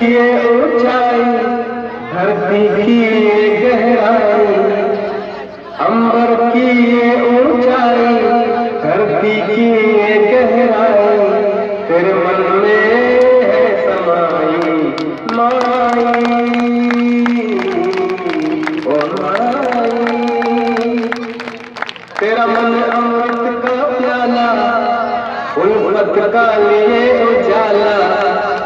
ये ऊंचाई धरती की ये गहराई, अंबर की ये ऊंचाई धरती की ये गहराई, तेरे मन में है समाई माई, ओ माई। तेरा मन अमृत का प्याला, उल्फत का लिए उजाला,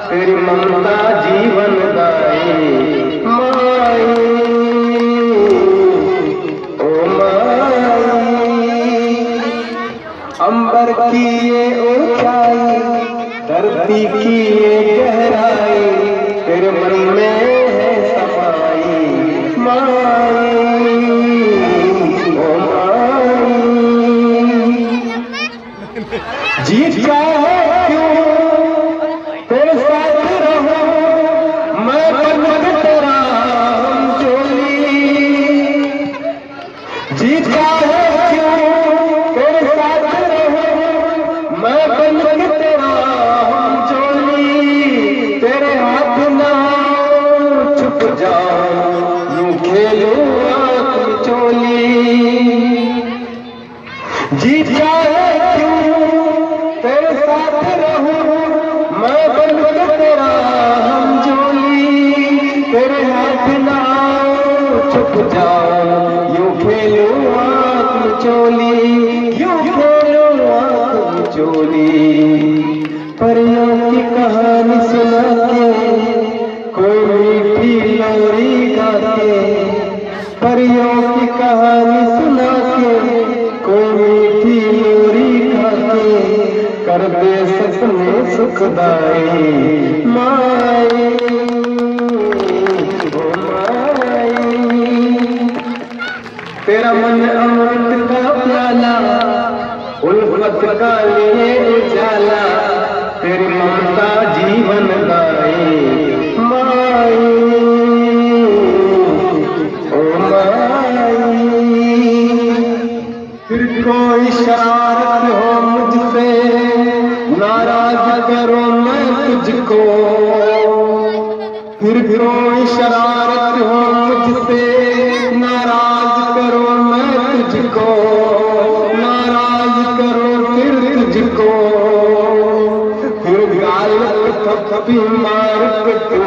तेरी ममता जीवन दाई माई, ओ माई। अंबर की ये ऊंचाई धरती की ये गहराई, तेरे मन में है समाई माई, ओ माई। जीत जाए क्यों तेरे साथ रहूं, मैं बनकर तेरा हमजोली। जीत जाए क्यों तेरे साथ रहूं, मैं बनकर तेरा हमजोली। तेरे हाथ ना छुप जाऊं, यूं खेलूं आंख चोली। जीत जाए क्यों तेरे साथ रहूं, मैं बनकर तेरा हमजोली। तेरे हाथ ना छुप जाऊं, यूं खेलूं आंख चोली, यूं खेलूं आंख चोली। परियों की कहानी सुना के कोई मीठी लोरी गा के, परियों की कहानी सुना के कोई मीठी लोरी गा के, कर दे सपने सुखदाई माई, ओ माई। तेरा मन अमृत का प्याला, उल्फत का लिए उजाला, तेरी ममता जीवन दाई माई, ओ माई। फिर कोई शरारत हो मुझसे, नाराज करो मैं तुझको। फिर कोई शरारत हो मुझसे, नाराज करो मैं तुझको, नाराज करो फिर तुझको। फिर गाल थप्पी मार के तू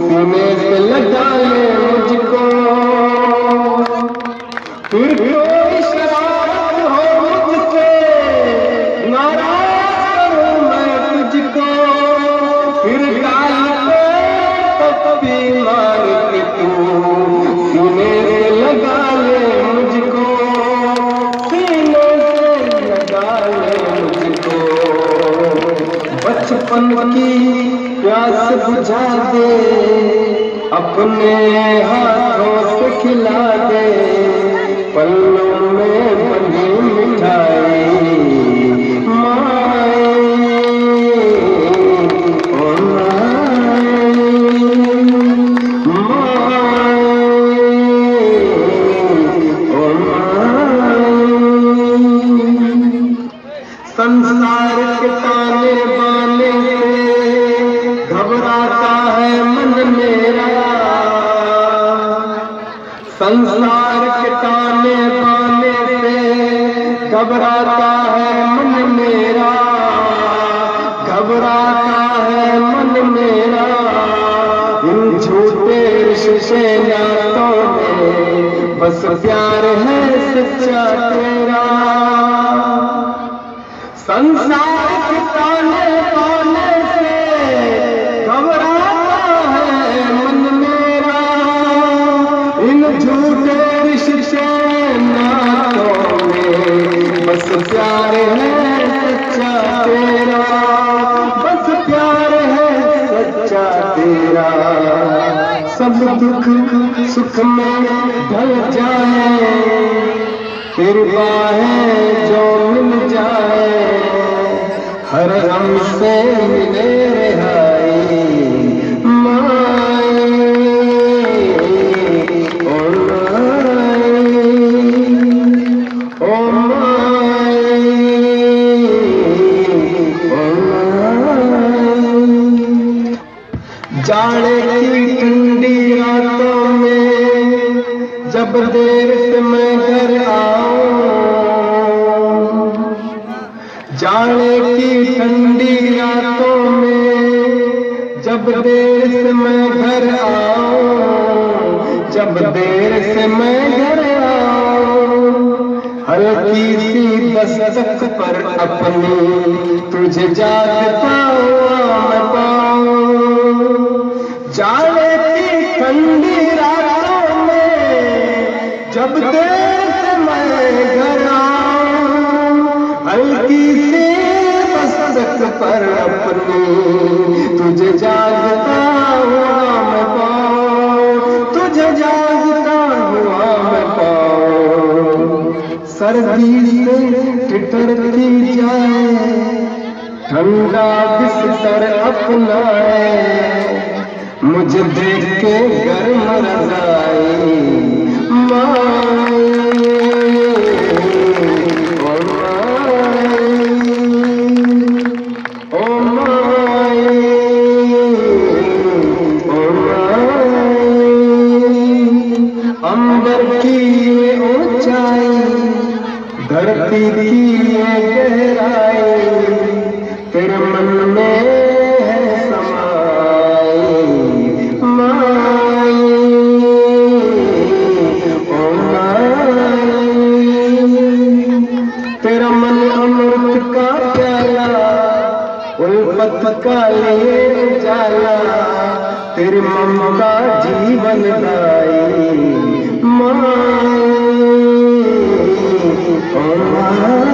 सीने से लगा ले मुझको। फिर कोई शरारत हो मुझसे, नाराज करूं मैं तुझको। फिर गाल पे थप्पी मार के तू सीने से लगा ले मुझको, सीने से लगा ले मुझको। बचपन की प्यास बुझा दे, अपने हाथों से खिला दे, पल्लों में बनी मिठाई माई, ओ माई, माई, ओ माई। संसार के ताने बाने से घबराता है मन मेरा, संसार के ताने बाने से घबराता है मन मेरा, घबराता है मन मेरा। इन झूठे रिश्ते नातों में बस प्यार है सच्चा तेरा। संसार के ताने बाने से घबराता है मन मेरा, इन झूठे रिश्ते नातों में बस प्यार है सच्चा तेरा, बस प्यार है सच्चा तेरा। सब दुख सुख में ढल जाए, तेरी बाहें जो मिल जाए, हर गम से मिले रिहाई माई, ओ माई, ओ माई, ओ माई। जाड़े की ठंडी रातों में जब देर से मैं घर आऊं, जाड़े की ठंडी रातों में जब देर से मैं घर आऊं, जब देर से मैं घर आऊं, हल्की सी दस्तक पर अपनी तुझे जागता हुआ मैं पाऊं। जाड़े की ठंडी रातों में जब देर से मैं घर आऊं, हल्की सी दस्तक पर अपनी तुझे जागता हुआ मैं पाऊं, तुझे जागता हुआ मैं पाऊं। सर्दी से ठिठुरती जाए, ठंडा बिस्तर अपनाए, मुझे देख के गर्म रज़ाई माए, ओ माए, ओ माए। अंबर की ये ऊंचाई, धरती की ये गहराई, तेरे मन में है समाई माई, ओ माई। तेरा मन अमृत का प्याला, उल्फत का लिए जाला, तेरी ममता जीवन दाई माई, ओ माई।